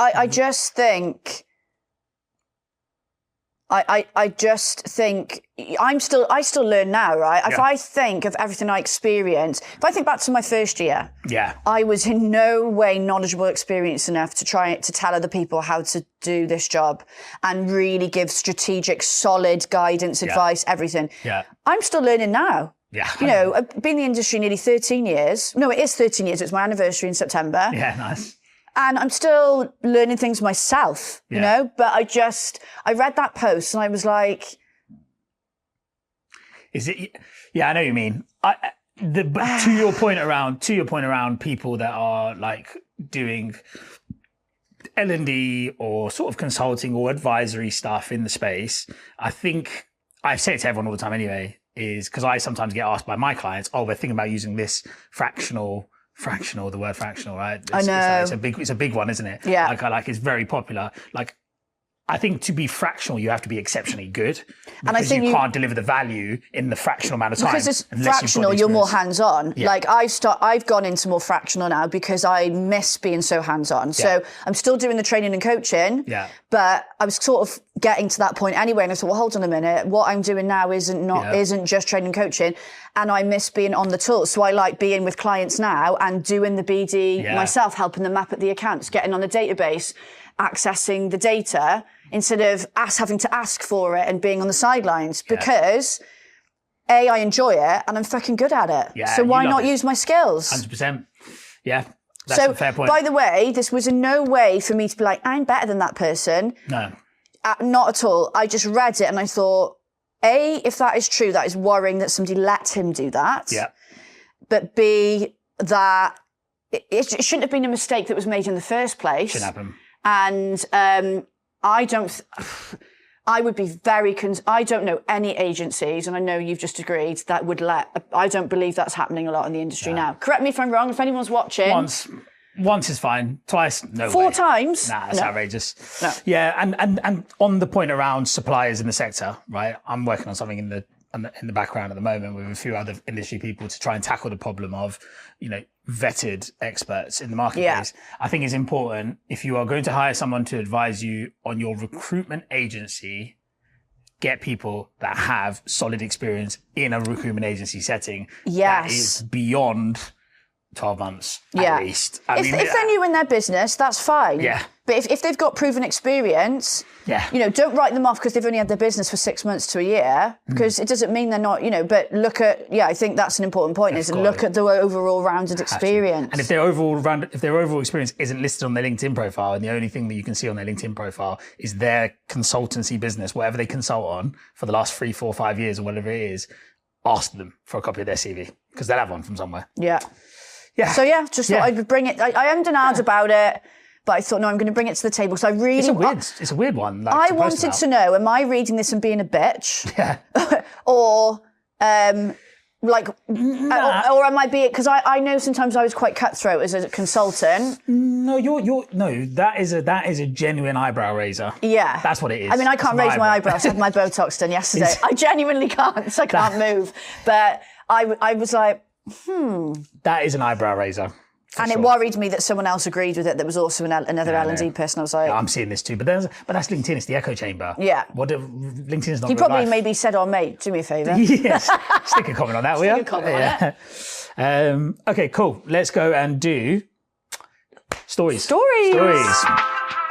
I just think I still learn now, right? If I think of everything I experienced, if I think back to my first year, I was in no way knowledgeable, experienced enough to try to tell other people how to do this job and really give strategic, solid guidance, advice, everything. Yeah. I'm still learning now. Yeah. You know, I've been in the industry nearly 13 years. No, it is 13 years. It's my anniversary in September. Yeah, nice. And I'm still learning things myself, you know, but I read that post and I was like... Is it? Yeah, I know what you mean. But to your point around people that are like doing L&D or sort of consulting or advisory stuff in the space, I think I say it to everyone all the time anyway, is because I sometimes get asked by my clients, oh, we're thinking about using this fractional, the word fractional, right? I know. It's a big one, isn't it? Yeah. Like it's very popular. Like, I think to be fractional, you have to be exceptionally good, and I think you can't deliver the value in the fractional amount of time. Because it's fractional, you're more hands-on. Yeah. Like I've gone into more fractional now because I miss being so hands-on. Yeah. So I'm still doing the training and coaching, but I was sort of getting to that point anyway. And I thought, well, hold on a minute. What I'm doing now isn't just training and coaching, and I miss being on the tools. So I like being with clients now and doing the BD myself, helping them map at the accounts, getting on the database, accessing the data instead of having to ask for it and being on the sidelines because I enjoy it and I'm fucking good at it. Yeah, so why not use my skills? 100%. Yeah. That's a fair point. By the way, this was in no way for me to be like, I'm better than that person. No. Not at all. I just read it and I thought, A, if that is true, that is worrying that somebody let him do that. Yeah. But B, that it shouldn't have been a mistake that was made in the first place. Shouldn't happen. And I would be I don't know any agencies, and I know you've just agreed, that would I don't believe that's happening a lot in the industry now. Correct me if I'm wrong, if anyone's watching. Once is fine. Twice, no way. 4 times? Nah, that's outrageous. No. Yeah, and on the point around suppliers in the sector, right? I'm working on something in the background at the moment with a few other industry people to try and tackle the problem of, you know, vetted experts in the marketplace. Yeah. I think it's important, if you are going to hire someone to advise you on your recruitment agency, get people that have solid experience in a recruitment agency setting. Yes. That is beyond 12 months at least. If they're new in their business, that's fine. Yeah. But if they've got proven experience, you know, don't write them off because they've only had their business for 6 months to a year, because it doesn't mean they're not, you know, but look at, I think that's an important point, is look at the overall rounded experience. And if their overall experience isn't listed on their LinkedIn profile, and the only thing that you can see on their LinkedIn profile is their consultancy business, whatever they consult on for the last 3, 4, 5 years or whatever it is, ask them for a copy of their CV, because they'll have one from somewhere. Yeah. Yeah. So just thought I'd bring it. I am denied about it, but I thought, no, I'm going to bring it to the table because I really... It's a weird one. Like, I wanted to know, am I reading this and being a bitch? Yeah. or am I being... Because I know sometimes I was quite cutthroat as a consultant. No, that is a genuine eyebrow raiser. Yeah. That's what it is. I mean, I can't raise my eyebrows. I had my Botox done yesterday. I genuinely can't, so I can't move. But I was like... That is an eyebrow raiser. And it worried me that someone else agreed with it that was also another L&D person. I was like... Yeah, I'm seeing this too. But that's LinkedIn. It's the echo chamber. Yeah. LinkedIn is not You probably maybe said, oh, mate, do me a favour. Yes. Stick a comment on that, will you? Stick a comment on it. Okay, cool. Let's go and do stories. Stories.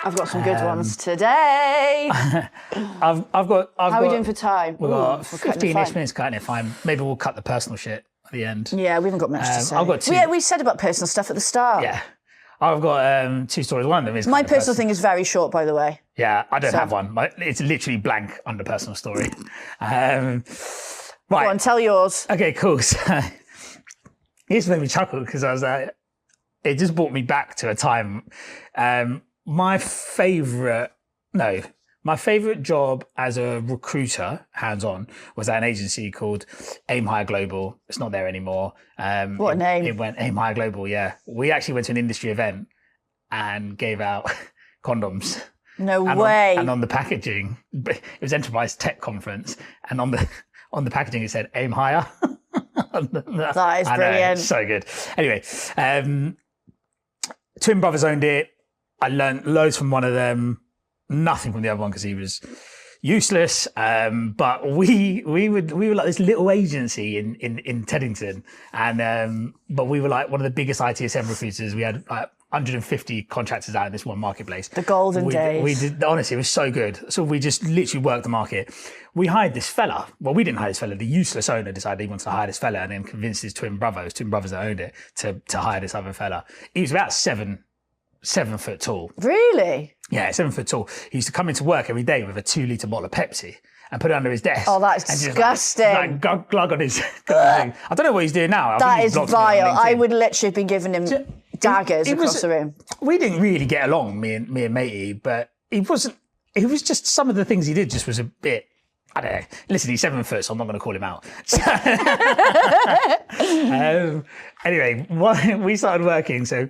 I've got some good ones today. How are we doing for time? We've got 15-ish minutes cutting it fine. Maybe we'll cut the personal shit at the end. Yeah, we haven't got much to say. I've got 2. We said about personal stuff at the start. Yeah. I've got 2 stories. One of them is my personal thing is very short, by the way. Yeah, I don't have one. It's literally blank under personal story. Right. Go on, tell yours. Okay, cool. So, here's made me chuckle because I was like, it just brought me back to a time. My favorite job as a recruiter, hands-on, was at an agency called Aim Higher Global. It's not there anymore. What a name. It went Aim Higher Global, yeah. We actually went to an industry event and gave out condoms. No way. And on the packaging, it was Enterprise Tech Conference, and on the packaging it said Aim Higher. That is brilliant. So good. Anyway, twin brothers owned it. I learned loads from one of them, nothing from the other one because he was useless. But we were like this little agency in Teddington, and but we were like one of the biggest ITSM recruiters. We had like 150 contractors out in this one marketplace. The golden days. We did, honestly, it was so good. So we just literally worked the market. We hired this fella. Well, we didn't hire this fella. The useless owner decided he wanted to hire this fella and then convinced his twin brothers that owned it, to hire this other fella. He was about 7 foot tall. Really? Yeah, 7 foot tall. He used to come into work every day with a 2-litre bottle of Pepsi and put it under his desk. Oh, that's disgusting. Glug on his thing. I don't know what he's doing now. That is vile. I would literally have been giving him daggers across the room. We didn't really get along, me and matey, but it was just some of the things he did just was a bit, I don't know. Listen, he's 7 foot, so I'm not going to call him out. Anyway, we started working. So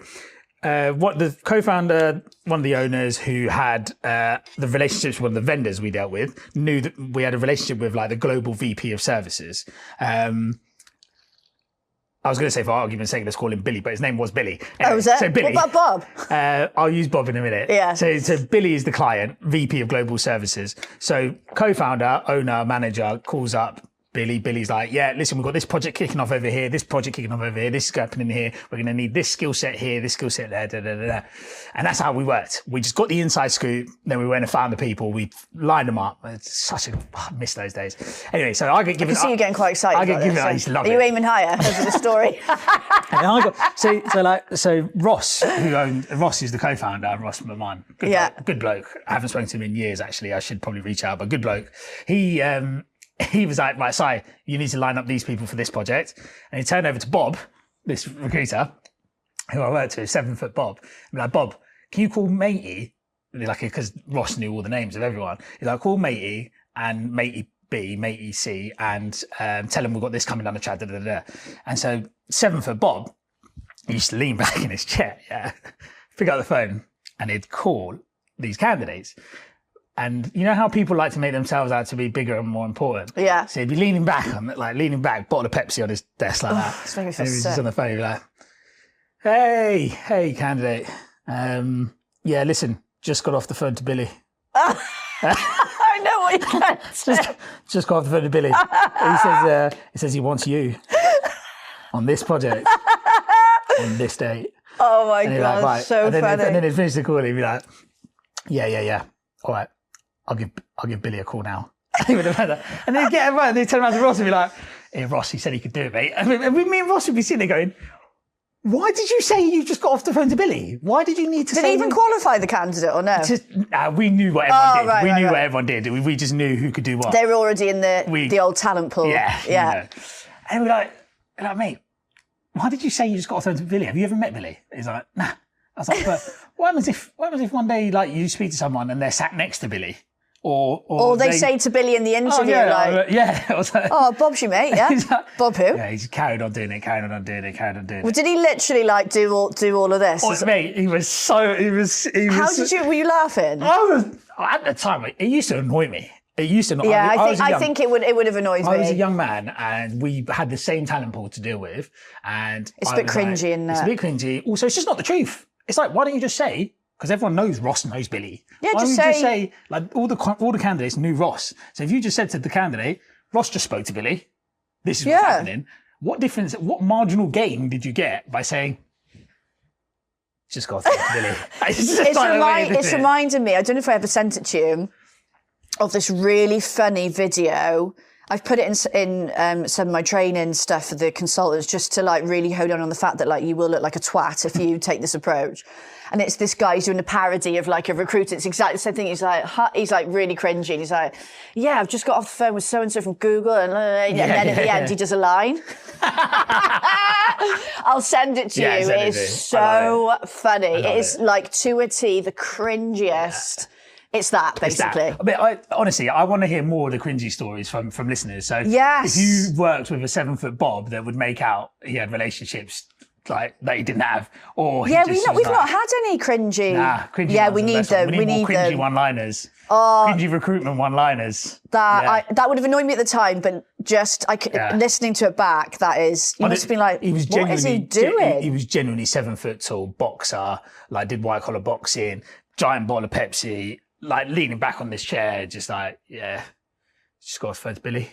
what the co-founder, one of the owners who had the relationships with one of the vendors we dealt with, knew that we had a relationship with like the global VP of services. I was going to say, for argument's sake, let's call him Billy, but his name was Billy. Anyway, was it? So Billy, what about Bob? I'll use Bob in a minute. Yeah. So Billy is the client, VP of Global Services. So co-founder, owner, manager calls up Billy. Billy's like, yeah, listen, we've got this project kicking off over here, this project kicking off over here, this is happening here. We're going to need this skill set here, this skill set there, da, da, da, da. And that's how we worked. We just got the inside scoop. Then we went and found the people. We lined them up. I miss those days. Anyway, so I get given. I can see you getting quite excited. I used to love it. Are you aiming higher over the story? So Ross, Ross is the co-founder, Ross Maman. Good bloke. I haven't spoken to him in years, actually. I should probably reach out, but good bloke. He was like, right, Si, you need to line up these people for this project. And he turned over to Bob, this recruiter, who I worked with, 7 foot Bob. I'm like, Bob, can you call matey? Like, because Ross knew all the names of everyone. He's like, call matey and matey B, matey C, and tell him we've got this coming down the track, da, da, da, da. And so 7 foot Bob, he used to lean back in his chair, pick up the phone, and he'd call these candidates. And you know how people like to make themselves out to be bigger and more important? Yeah. So he'd be leaning back, bottle of Pepsi on his desk like that. It's making me feel and he was sick. just on the phone, he'd be like, hey, candidate. Yeah, listen, just got off the phone to Billy. I know what you meant. just got off the phone to Billy. He says he wants you on this project on this date. Oh my God, right. so funny. And then he'd finish the call and he'd be like, yeah. All right, I'll give Billy a call now. And then he'd get around and he'd turn around to Ross and be like, hey, Ross, he said he could do it, mate. And me and Ross would be sitting there going, why did you say you just got off the phone to Billy? Why did you need to say... Did he even qualify the candidate or no? We knew what everyone did. We knew what everyone did. We just knew who could do what. They were already in the old talent pool. Yeah. You know. And we're like, mate, why did you say you just got off the phone to Billy? Have you ever met Billy? He's like, nah. I was like, but what happens if one day like you speak to someone and they're sat next to Billy? Or they say to Billy in the interview, I was like, oh, Bob's your mate, yeah? Like, Bob who? Yeah, he's carried on doing it. Well, did he literally like do all of this? Oh, mate, he was. Were you laughing? At the time, it used to annoy me. It used to. Yeah, I think it would have annoyed me. I was a young man, and we had the same talent pool to deal with, and it's a bit cringy, isn't it? It's a bit cringy. Also, it's just not the truth. It's like, why don't you just say? Because everyone knows Ross knows Billy. Yeah, why don't you just say like all the candidates knew Ross. So if you just said to the candidate, Ross just spoke to Billy. This is what's happening. What difference? What marginal gain did you get by saying? Just got to Billy. It's reminding me. I don't know if I ever sent it to you. Of this really funny video. I've put it in some of my training stuff for the consultants just to like really hone on the fact that like you will look like a twat if you take this approach. And it's this guy who's doing a parody of like a recruiter. It's exactly the same thing. He's like really cringy. And he's like, yeah, I've just got off the phone with so-and-so from Google. And then at the end, he does a line. I'll send it to you. It is so funny. It is like to a T, the cringiest. Yeah. It's that, basically. Honestly, I want to hear more of the cringy stories from listeners. So yes. If you worked with a 7 foot Bob that would make out he had relationships like that he didn't have, or we've not had any cringy. Cringy. Yeah, we need them. We need more cringy one-liners. Cringy recruitment one-liners. That would have annoyed me at the time, but just listening to it back, you must have been like, what is he doing? He was genuinely 7 foot tall, boxer, like did white collar boxing, giant bottle of Pepsi, like leaning back on this chair, just like, just got off to Billy.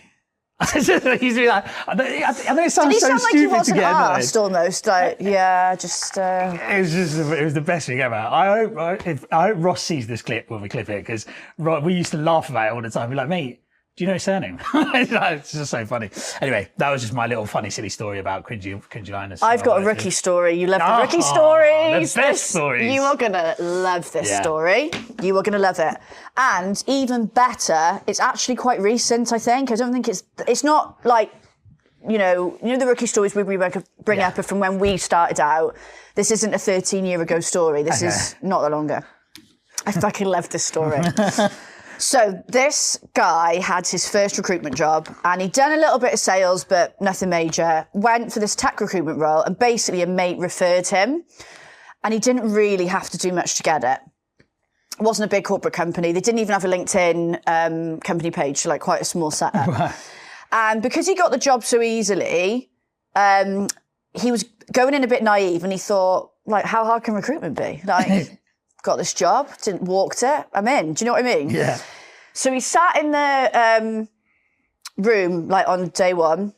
He's really like, I know it sounds so stupid to get asked almost like, It was the best thing ever. I hope Ross sees this clip when we clip it, because we used to laugh about it all the time. We're like, mate, do you know his surname? It's just so funny. Anyway, that was just my little funny, silly story about cringy liners. I've got a rookie story. You love the rookie stories. The best stories. You are going to love this story. You are going to love it. And even better, it's actually quite recent, I think. I don't think it's not like, you know the rookie stories we bring up are from when we started out. This isn't a 13-year ago story. This is not that longer. I fucking love this story. So this guy had his first recruitment job, and he'd done a little bit of sales, but nothing major. Went for this tech recruitment role, and basically a mate referred him, and he didn't really have to do much to get it. It wasn't a big corporate company. They didn't even have a LinkedIn company page, so like quite a small setup. Right. And because he got the job so easily, he was going in a bit naive, and he thought, like, how hard can recruitment be? Like, got this job, walked it, I'm in. Do you know what I mean? Yeah. So he sat in the room, like on day one.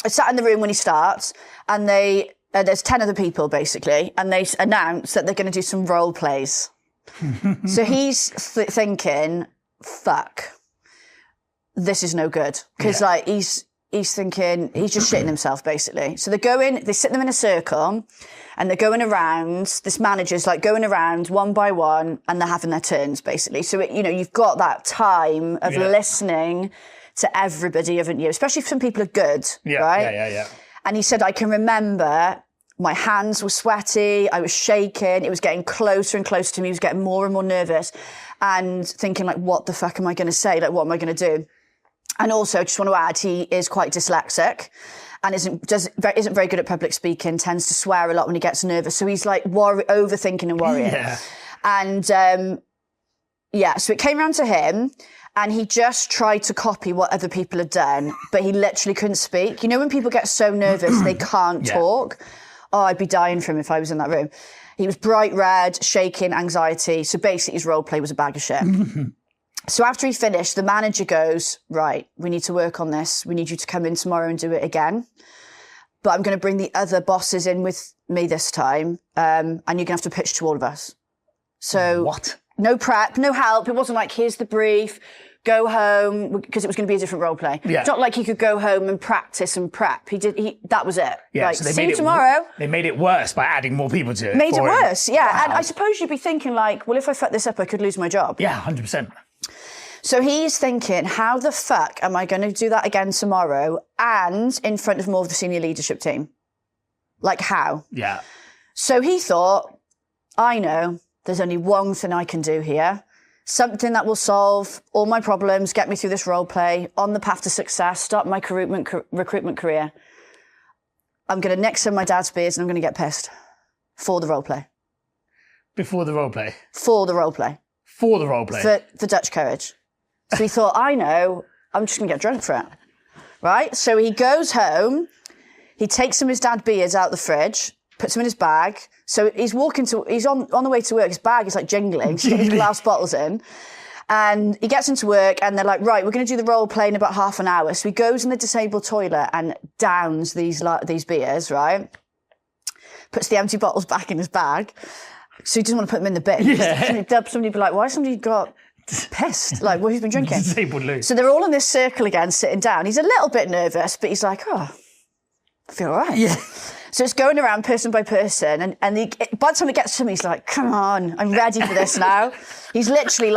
I sat in the room when he starts, and there's 10 other people basically, and they announce that they're going to do some role plays. So he's thinking, fuck, this is no good. Because like he's thinking, he's just shitting himself basically. So they sit them in a circle, and they're going around, this manager's like going around one by one, and they're having their turns basically. So, you've got that time of listening to everybody, haven't you? Especially if some people are good, right? Yeah. And he said, I can remember my hands were sweaty, I was shaking, it was getting closer and closer to me, he was getting more and more nervous, and thinking like, what the fuck am I going to say? Like, what am I going to do? And also, just want to add, he is quite dyslexic and isn't very good at public speaking, tends to swear a lot when he gets nervous. So he's like overthinking and worrying. Yeah. And so it came around to him, and he just tried to copy what other people had done, but he literally couldn't speak. You know when people get so nervous they can't talk? Oh, I'd be dying for him if I was in that room. He was bright red, shaking, anxiety. So basically his role play was a bag of shit. So after he finished, the manager goes, right, we need to work on this. We need you to come in tomorrow and do it again. But I'm going to bring the other bosses in with me this time, and you're going to have to pitch to all of us. So what? No prep, no help. It wasn't like, here's the brief, go home, because it was going to be a different role play. Yeah. It's not like he could go home and practice and prep. That was it. Yeah, like, so they see made you tomorrow. They made it worse by adding more people to it. Made it worse, yeah. Wow. And I suppose you'd be thinking like, well, if I fuck this up, I could lose my job. Yeah, 100%. So he's thinking, how the fuck am I going to do that again tomorrow and in front of more of the senior leadership team? Like how? Yeah. So he thought, I know, there's only one thing I can do here. Something that will solve all my problems, get me through this role play, on the path to success, start my recruitment career. I'm going to nick some of my dad's beers and I'm going to get pissed. For the role play. Before the role play? For the role play. For the role play? For Dutch courage. So he thought, I know, I'm just going to get drunk for it. Right? So he goes home, he takes some of his dad's beers out the fridge, puts them in his bag. So he's on the way to work, his bag is like jingling, so he's glass bottles in. And he gets into work and they're like, right, we're going to do the role play in about half an hour. So he goes in the disabled toilet and downs these beers, right? Puts the empty bottles back in his bag. So he doesn't want to put them in the bin. Yeah. Somebody be like, why has somebody got pissed? Like, what have you been drinking? Disabled Lou. So they're all in this circle again, sitting down. He's a little bit nervous, but he's like, oh, I feel all right. Yeah. So it's going around person by person. And by the time it gets to him, he's like, come on, I'm ready for this now. He's literally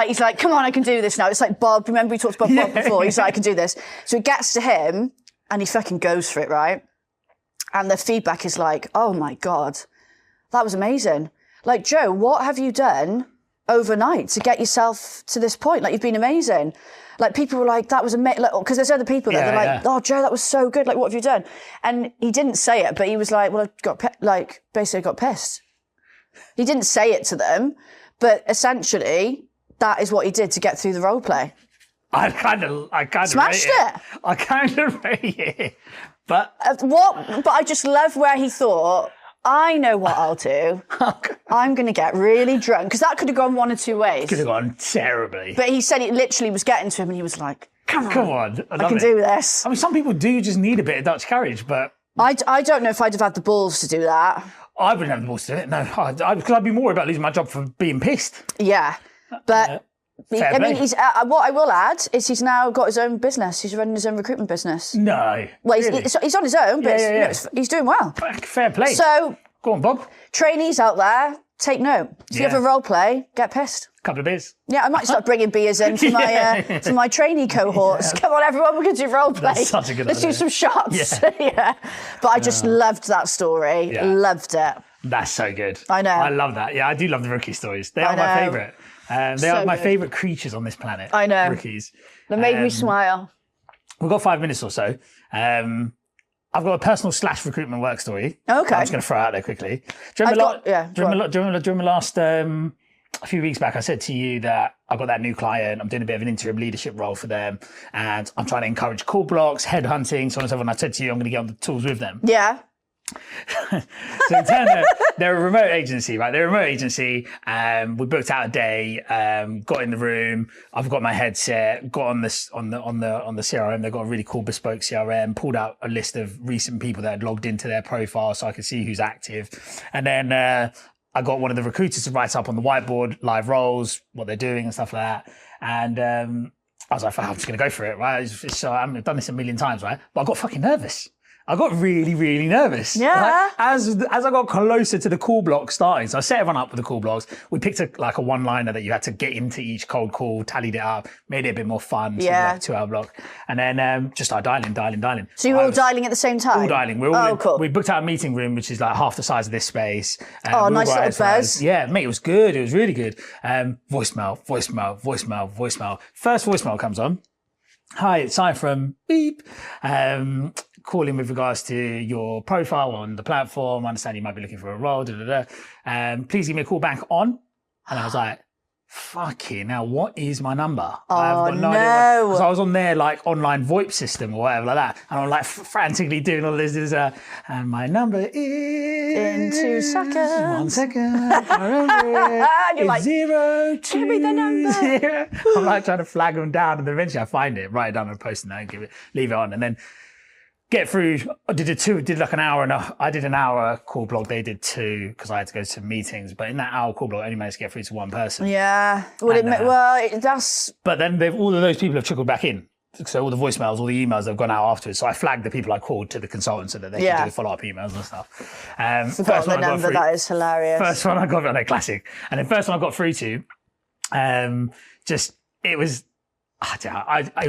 he's like, come on, I can do this now. It's like Bob. Remember we talked about Bob before? He's like, I can do this. So it gets to him and he fucking goes for it, right? And the feedback is like, oh my God, that was amazing. Like, Joe, what have you done overnight to get yourself to this point. Like, you've been amazing. Like, people were like, that was amazing. Because there's other people there. They're like, oh, Joe, that was so good. Like, what have you done? And he didn't say it, but he was like, well, basically got pissed. He didn't say it to them, but essentially that is what he did to get through the role play. I kind of smashed it. I kind of rate it. But But I just love where he thought, I know what I'll do. I'm going to get really drunk. Because that could have gone one or two ways. Could have gone terribly. But he said it literally was getting to him and he was like, come on. I can do this. I mean, some people do just need a bit of Dutch courage, but... I don't know if I'd have had the balls to do that. I wouldn't have the balls to do it, no. Because I'd be more about losing my job for being pissed. Yeah. But... I mean, he's. What I will add is he's now got his own business. He's running his own recruitment business. No. Well, really? he's on his own, but he's doing well. Fair play. So, go on, Bob. Trainees out there, take note. If you have a role play, get pissed. Couple of beers. Yeah, I might start bringing beers in to my trainee cohorts. Come on, everyone, we're going to do role play. That's such a good Let's idea. do some shots. Yeah. But I just loved that story. Yeah. Loved it. That's so good. I know. I love that. Yeah, I do love the rookie stories. They are my favourite. They are my favourite creatures on this planet. I know. Rookies. They made me smile. We've got 5 minutes or so. I've got a personal / recruitment work story. Okay. I'm just going to throw it out there quickly. Do you remember last a few weeks back, I said to you that I've got that new client. I'm doing a bit of an interim leadership role for them. And I'm trying to encourage call blocks, headhunting, so on and so forth. And I said to you, I'm going to get on the tools with them. Yeah. So it turned out they're a remote agency, right? They're a remote agency. We booked out a day, got in the room. I've got my headset, got on this on the CRM. They've got a really cool bespoke CRM. Pulled out a list of recent people that had logged into their profile, so I could see who's active. And then I got one of the recruiters to write up on the whiteboard live roles, what they're doing and stuff like that. And I was like, I'm just going to go for it, right? So I've done this a million times, right? But I got fucking nervous. I got really, really nervous. Yeah. Like, as I got closer to the call block starting, so I set everyone up with the call blocks. We picked a one-liner that you had to get into each cold call, tallied it up, made it a bit more fun. Yeah. So 2-hour block. And then just started dialing. So you were all dialing at the same time? All dialing. We're all cool. We booked out a meeting room, which is like half the size of this space. Nice little buzz. Yeah, mate, it was good. It was really good. Voicemail. First voicemail comes on. Hi, it's Si from Beep. Calling with regards to your profile on the platform. I understand you might be looking for a role. Please give me a call back on. And I was like, fucking hell, what is my number? I've got no idea. Because I was on their like online VoIP system or whatever like that. And I'm like frantically doing all this. And my number is... In 2 seconds. 1 second. I remember it. You're like, 0, 2, give me the number. 0. I'm like trying to flag them down. And then eventually I find it, write it down on a post-it note, leave it on. And then get through. I did like an hour I did an hour call block. They did 2 because I had to go to meetings. But in that hour call block, I only managed to get through to one person. Yeah. That's... But then all of those people have trickled back in. So all the voicemails, all the emails have gone out afterwards. So I flagged the people I called to the consultant so that they can do the follow-up emails and stuff. Forgot the number. That is hilarious. First one I got, no, classic. And then first one I got through to, it was...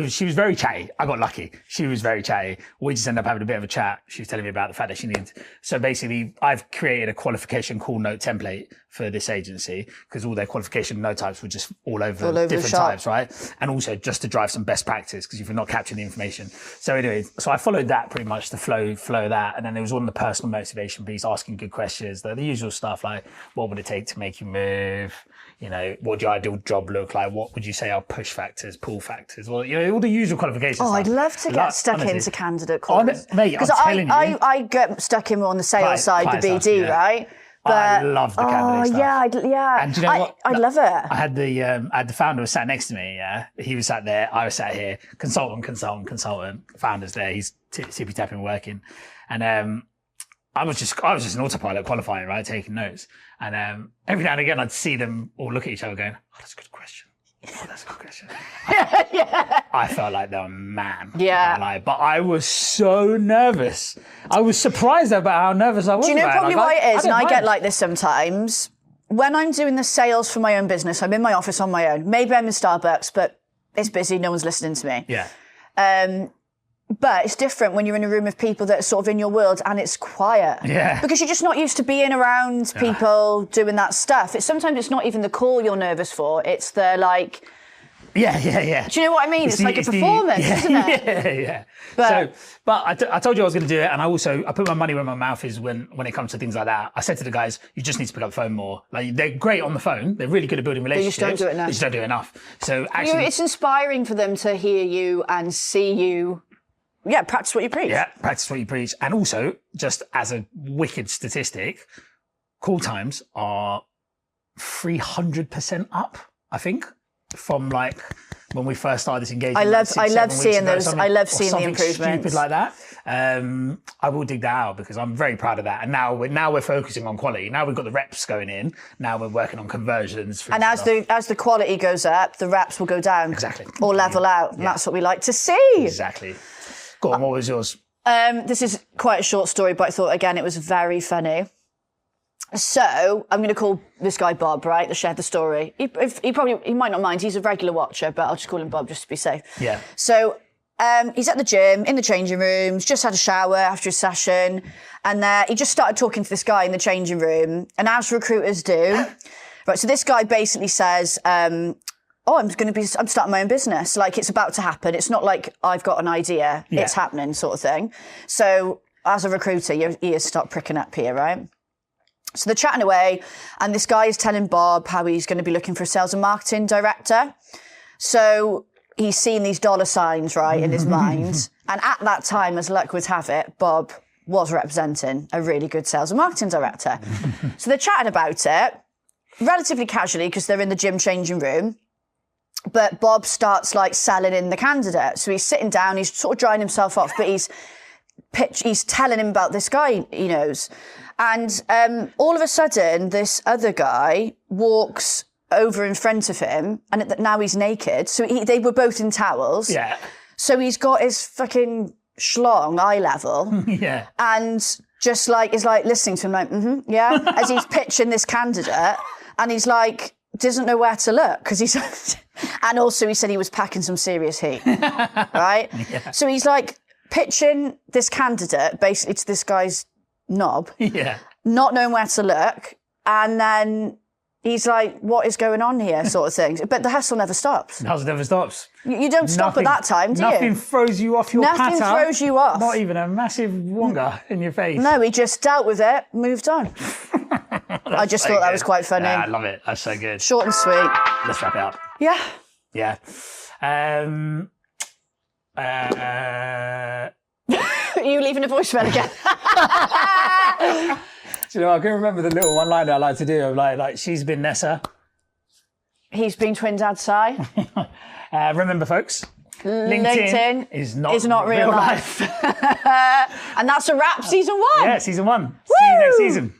she was very chatty. I got lucky. She was very chatty. We just ended up having a bit of a chat. She was telling me about the fact that she needs. So basically, I've created a qualification call note template for this agency because all their qualification note types were just all over different types, right? And also just to drive some best practice because if you're not capturing the information. So anyway, so I followed that pretty much, the flow of that. And then there was on the personal motivation piece, asking good questions, the usual stuff like, what would it take to make you move? You know, what do your ideal job look like? What would you say are push factors, pull factors? Well, you know, all the usual qualifications. Oh, I'd love to get stuck into candidate calls. Mate, I'm telling you. I get stuck in on the sales side, the BD, right? But, I love the candidate stuff. Yeah. And do you know what? I love it. I had the founder was sat next to me. Yeah, he was sat there. I was sat here. Consultant. Founder's there. He's tippy tapping working, and I was just an autopilot qualifying, right, taking notes. And every now and again, I'd see them all look at each other going, "Oh, that's a good question. Oh, that's a good question." Yeah. I felt like they were man. Yeah. But I was so nervous. I was surprised about how nervous I was. Do you know probably why it is? And I mind. get like this sometimes. When I'm doing the sales for my own business, I'm in my office on my own. Maybe I'm in Starbucks, but it's busy. No one's listening to me. Yeah. But it's different when you're in a room of people that are sort of in your world and it's quiet. Yeah. Because you're just not used to being around people doing that stuff. Sometimes it's not even the call you're nervous for. It's the like... Yeah. Do you know what I mean? It's like a performance, isn't it? Yeah. But I told you I was going to do it, and I put my money where my mouth is when it comes to things like that. I said to the guys, you just need to pick up the phone more. Like, they're great on the phone. They're really good at building relationships. They just don't do it enough. They just don't do it enough. So actually, it's inspiring for them to hear you and see you. Yeah, practice what you preach. Yeah, practice what you preach. And also, just as a wicked statistic, call times are 300% up, I think, from like when we first started this engagement. I love seeing those. I love seeing the improvements. Stupid like that. I will dig that out because I'm very proud of that. And now we're focusing on quality. Now we've got the reps going in. Now we're working on conversions. And as the quality goes up, the reps will go down. Exactly. Or level out. And that's what we like to see. Exactly. Go on, what was yours? This is quite a short story, but I thought, again, it was very funny. So I'm going to call this guy Bob, right, that shared the story. He might not mind. He's a regular watcher, but I'll just call him Bob just to be safe. Yeah. So he's at the gym, in the changing rooms, just had a shower after his session. And he just started talking to this guy in the changing room. And as recruiters do, right, so this guy basically says... I'm starting my own business. Like, it's about to happen. It's not like I've got an idea. Yeah. It's happening, sort of thing. So as a recruiter, your ears start pricking up here, right? So they're chatting away, and this guy is telling Bob how he's going to be looking for a sales and marketing director. So he's seen these dollar signs, right, in his mind. And at that time, as luck would have it, Bob was representing a really good sales and marketing director. So they're chatting about it relatively casually because they're in the gym changing room. But Bob starts like selling in the candidate. So he's sitting down, he's sort of drying himself off, but he's telling him about this guy he knows. And all of a sudden, this other guy walks over in front of him, and now he's naked. So they were both in towels. Yeah. So he's got his fucking schlong eye level. Yeah. And just like, is like listening to him like, yeah, as he's pitching this candidate. And he's like, doesn't know where to look because he's... And also he said he was packing some serious heat, right? Yeah. So he's like pitching this candidate basically to this guy's knob, not knowing where to look. And then he's like, what is going on here, sort of thing. But the hustle never stops. The hustle never stops. You don't stop at that time, do you? Nothing throws you off your pattern. Nothing throws you off. Not even a massive wonga in your face. No, he just dealt with it, moved on. I just thought that was quite funny. Yeah, I love it. That's so good. Short and sweet. Let's wrap it up. Yeah. Yeah. Are you leaving a voicemail again? Do you know, I can remember the little one-liner I like to do of like she's been Nessa. He's been twin dad Si. Remember, folks, LinkedIn is not real life. And that's a wrap, season 1. Yeah, season 1. See you next season.